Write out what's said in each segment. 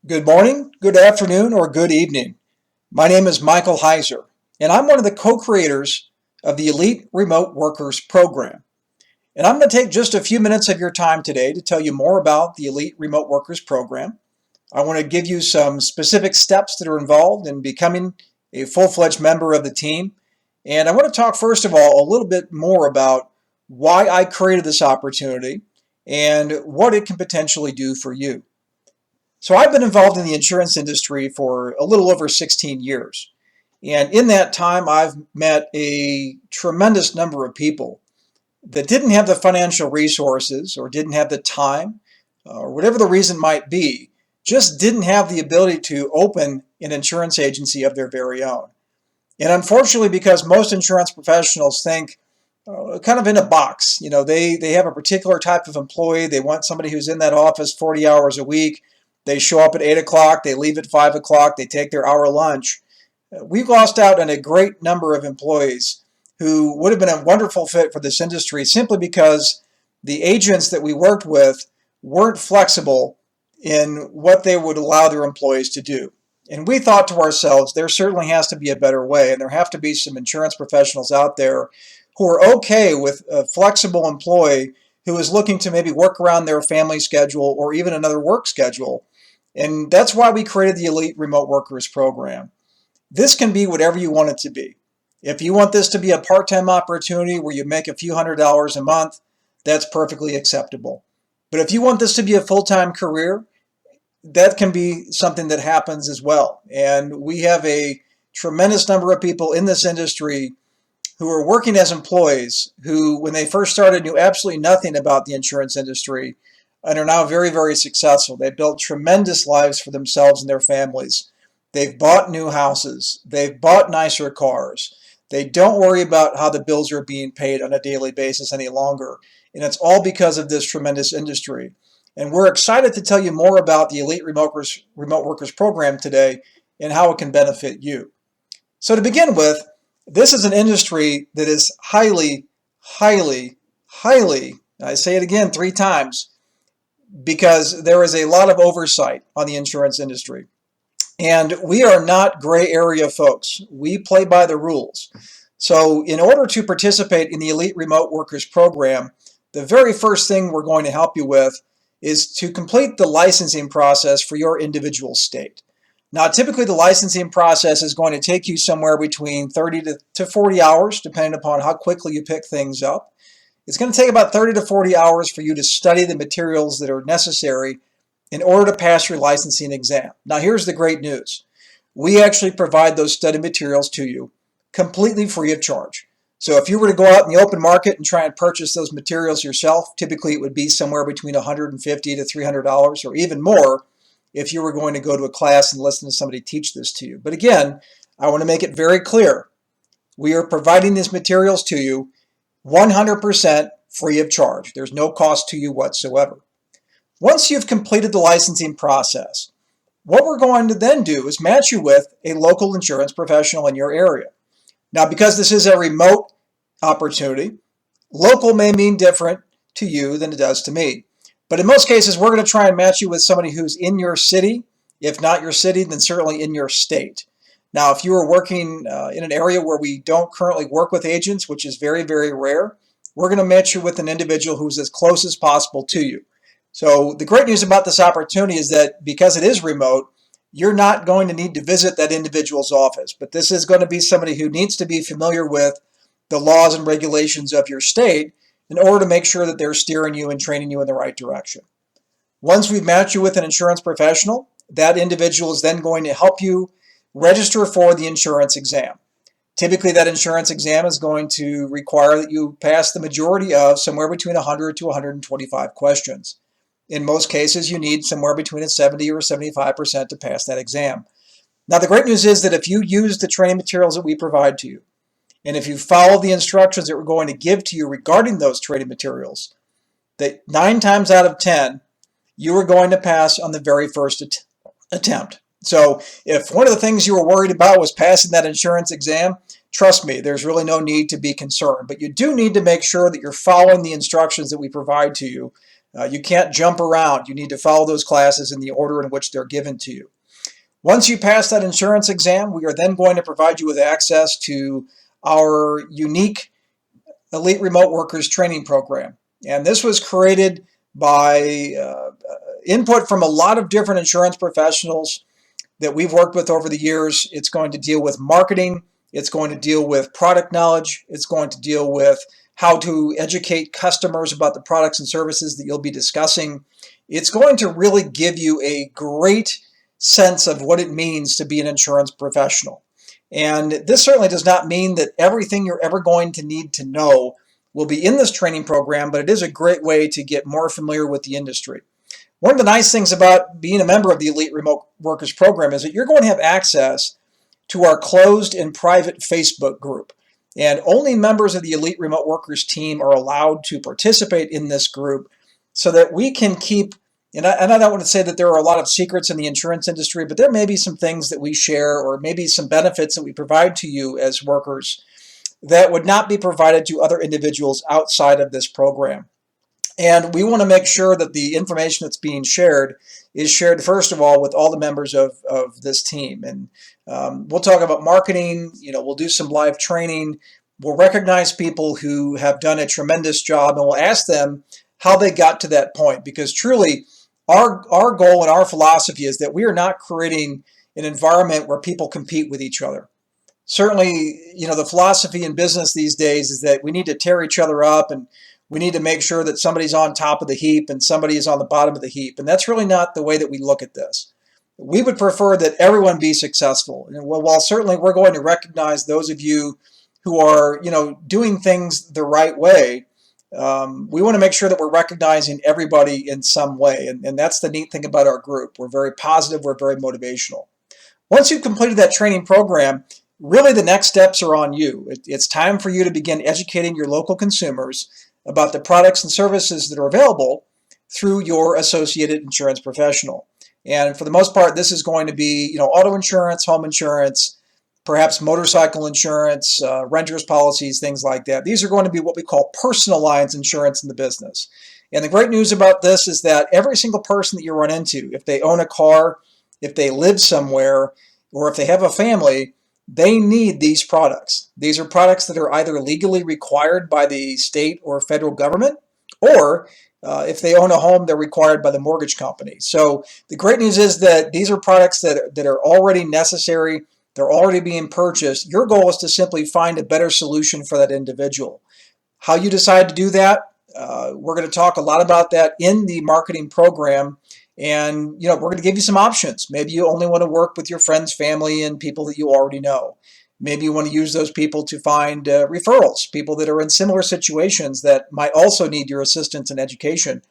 Good morning, good afternoon, or good evening. My name is Michael Heiser, and I'm one of the co-creators of the Elite Remote Workers Program. And I'm going to take just a few minutes of your time today to tell you more about the Elite Remote Workers Program. I want to give you some specific steps that are involved in becoming a full-fledged member of the team. And I want to talk, first of all, a little bit more about why I created this opportunity and what it can potentially do for you. So I've been involved in the insurance industry for a little over 16 years. And in that time, I've met a tremendous number of people that didn't have the financial resources or didn't have the time or whatever the reason might be, just didn't have the ability to open an insurance agency of their very own. And unfortunately, because most insurance professionals think kind of in a box, they have a particular type of employee. They want somebody who's in that office 40 hours a week. They show up at 8 o'clock, they leave at 5 o'clock, they take their hour lunch. We've lost out on a great number of employees who would have been a wonderful fit for this industry simply because the agents that we worked with weren't flexible in what they would allow their employees to do. And we thought to ourselves, there certainly has to be a better way, and there have to be some insurance professionals out there who are okay with a flexible employee who is looking to maybe work around their family schedule or even another work schedule. And that's why we created the Elite Remote Workers Program. This can be whatever you want it to be. If you want this to be a part-time opportunity where you make a few $100s a month, that's perfectly acceptable. But if you want this to be a full-time career, that can be something that happens as well. And we have a tremendous number of people in this industry who are working as employees who, when they first started, knew absolutely nothing about the insurance industry and are now very, very successful. They've built tremendous lives for themselves and their families. They've bought new houses. They've bought nicer cars. They don't worry about how the bills are being paid on a daily basis any longer. And it's all because of this tremendous industry. And we're excited to tell you more about the Elite Remote Workers Program today and how it can benefit you. So to begin with, this is an industry that is highly, highly, highly, I say it again 3 times, because there is a lot of oversight on the insurance industry. And we are not gray area folks. We play by the rules. So in order to participate in the Elite Remote Workers Program, the very first thing we're going to help you with is to complete the licensing process for your individual state. Now, typically the licensing process is going to take you somewhere between 30 to 40 hours, depending upon how quickly you pick things up. It's going to take about 30 to 40 hours for you to study the materials that are necessary in order to pass your licensing exam. Now, here's the great news. We actually provide those study materials to you completely free of charge. So if you were to go out in the open market and try and purchase those materials yourself, typically it would be somewhere between $150 to $300 or even more if you were going to go to a class and listen to somebody teach this to you. But again, I want to make it very clear. We are providing these materials to you 100% free of charge. There's no cost to you whatsoever. Once you've completed the licensing process, what we're going to then do is match you with a local insurance professional in your area. Now, because this is a remote opportunity, local may mean different to you than it does to me. But in most cases, we're going to try and match you with somebody who's in your city. If not your city, then certainly in your state. Now, if you are working in an area where we don't currently work with agents, which is very, very rare, we're going to match you with an individual who's as close as possible to you. So the great news about this opportunity is that because it is remote, you're not going to need to visit that individual's office. But this is going to be somebody who needs to be familiar with the laws and regulations of your state in order to make sure that they're steering you and training you in the right direction. Once we've matched you with an insurance professional, that individual is then going to help you register for the insurance exam. Typically, that insurance exam is going to require that you pass the majority of somewhere between 100 to 125 questions. In most cases, you need somewhere between a 70 or 75% to pass that exam. Now, the great news is that if you use the training materials that we provide to you, and if you follow the instructions that we're going to give to you regarding those training materials, that 9 times out of 10, you are going to pass on the very first attempt. So if one of the things you were worried about was passing that insurance exam, trust me, there's really no need to be concerned. But you do need to make sure that you're following the instructions that we provide to you You can't jump around. You need to follow those classes in the order in which they're given to you. Once you pass that insurance exam, we are then going to provide you with access to our unique Elite Remote Workers training program. And this was created by input from a lot of different insurance professionals that we've worked with over the years. It's going to deal with marketing. It's going to deal with product knowledge. It's going to deal with how to educate customers about the products and services that you'll be discussing. It's going to really give you a great sense of what it means to be an insurance professional. And this certainly does not mean that everything you're ever going to need to know will be in this training program, but it is a great way to get more familiar with the industry. One of the nice things about being a member of the Elite Remote Workers program is that you're going to have access to our closed and private Facebook group. And only members of the Elite Remote Workers team are allowed to participate in this group so that we can keep, and I don't want to say that there are a lot of secrets in the insurance industry, but there may be some things that we share or maybe some benefits that we provide to you as workers that would not be provided to other individuals outside of this program. And we want to make sure that the information that's being shared is shared, first of all, with all the members of this team. And we'll talk about marketing, we'll do some live training. We'll recognize people who have done a tremendous job, and we'll ask them how they got to that point. Because truly, our goal and our philosophy is that we are not creating an environment where people compete with each other. Certainly, the philosophy in business these days is that we need to tear each other up, and we need to make sure that somebody's on top of the heap and somebody is on the bottom of the heap. And that's really not the way that we look at this. We would prefer that everyone be successful. And while certainly we're going to recognize those of you who are, doing things the right way, we want to make sure that we're recognizing everybody in some way. And that's the neat thing about our group. We're very positive. We're very motivational. Once you've completed that training program, really the next steps are on you. It's time for you to begin educating your local consumers about the products and services that are available through your associated insurance professional. And for the most part, this is going to be, auto insurance, home insurance, perhaps motorcycle insurance, renters policies, things like that. These are going to be what we call personal lines insurance in the business. And the great news about this is that every single person that you run into, if they own a car, if they live somewhere, or if they have a family, they need these products. These are products that are either legally required by the state or federal government, or if they own a home, they're required by the mortgage company. So the great news is that these are products that are already necessary. They're already being purchased. Your goal is to simply find a better solution for that individual. How you decide to do that, we're going to talk a lot about that in the marketing program. And, we're going to give you some options. Maybe you only want to work with your friends, family, and people that you already know. Maybe you want to use those people to find referrals, people that are in similar situations that might also need your assistance and education.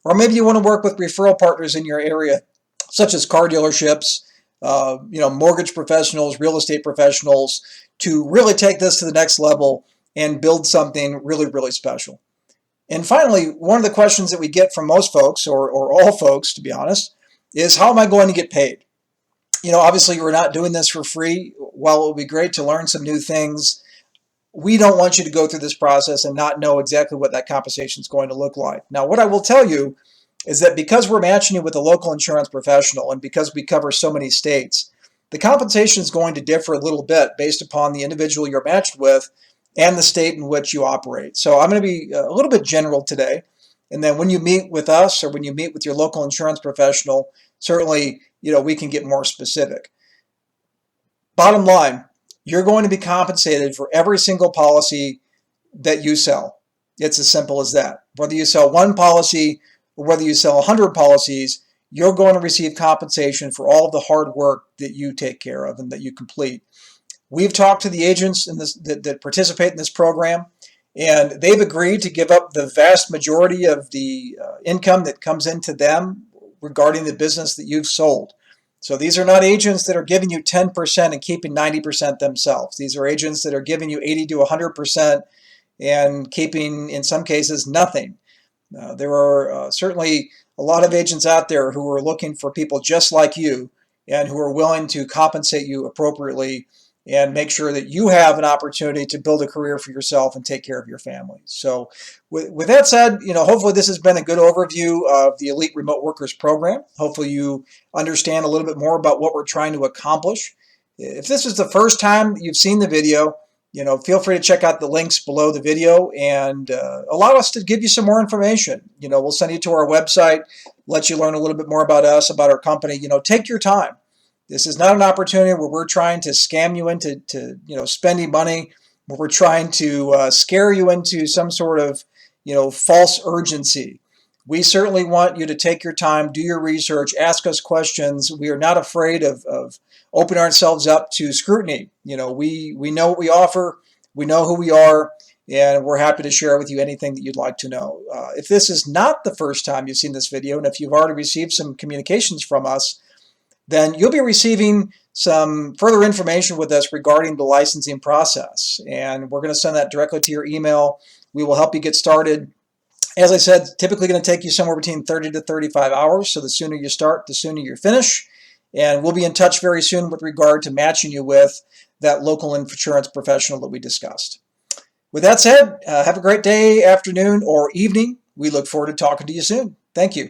Or maybe you want to work with referral partners in your area, such as car dealerships, mortgage professionals, real estate professionals, to really take this to the next level and build something really, really special. And finally, one of the questions that we get from most folks, or all folks, to be honest, is how am I going to get paid? Obviously, we're not doing this for free. While it would be great to learn some new things, we don't want you to go through this process and not know exactly what that compensation is going to look like. Now, what I will tell you is that because we're matching you with a local insurance professional and because we cover so many states, the compensation is going to differ a little bit based upon the individual you're matched with and the state in which you operate. So I'm going to be a little bit general today. And then when you meet with us or when you meet with your local insurance professional, certainly, we can get more specific. Bottom line, you're going to be compensated for every single policy that you sell. It's as simple as that. Whether you sell one policy or whether you sell 100 policies, you're going to receive compensation for all of the hard work that you take care of and that you complete. We've talked to the agents in this, that participate in this program, and they've agreed to give up the vast majority of the income that comes into them regarding the business that you've sold. So these are not agents that are giving you 10% and keeping 90% themselves. These are agents that are giving you 80 to 100% and keeping, in some cases, nothing. There are certainly a lot of agents out there who are looking for people just like you and who are willing to compensate you appropriately and make sure that you have an opportunity to build a career for yourself and take care of your family. So with that said, hopefully this has been a good overview of the Elite Remote Workers Program. Hopefully you understand a little bit more about what we're trying to accomplish. If this is the first time you've seen the video, feel free to check out the links below the video and allow us to give you some more information. We'll send you to our website, let you learn a little bit more about us, about our company. Take your time. This is not an opportunity where we're trying to scam you into spending money, where we're trying to scare you into some sort of false urgency. We certainly want you to take your time, do your research, ask us questions. We are not afraid of opening ourselves up to scrutiny. We know what we offer, we know who we are, and we're happy to share with you anything that you'd like to know. If this is not the first time you've seen this video, and if you've already received some communications from us, then you'll be receiving some further information with us regarding the licensing process. And we're going to send that directly to your email. We will help you get started. As I said, typically going to take you somewhere between 30 to 35 hours. So the sooner you start, the sooner you finish. And we'll be in touch very soon with regard to matching you with that local insurance professional that we discussed. With that said, have a great day, afternoon, or evening. We look forward to talking to you soon. Thank you.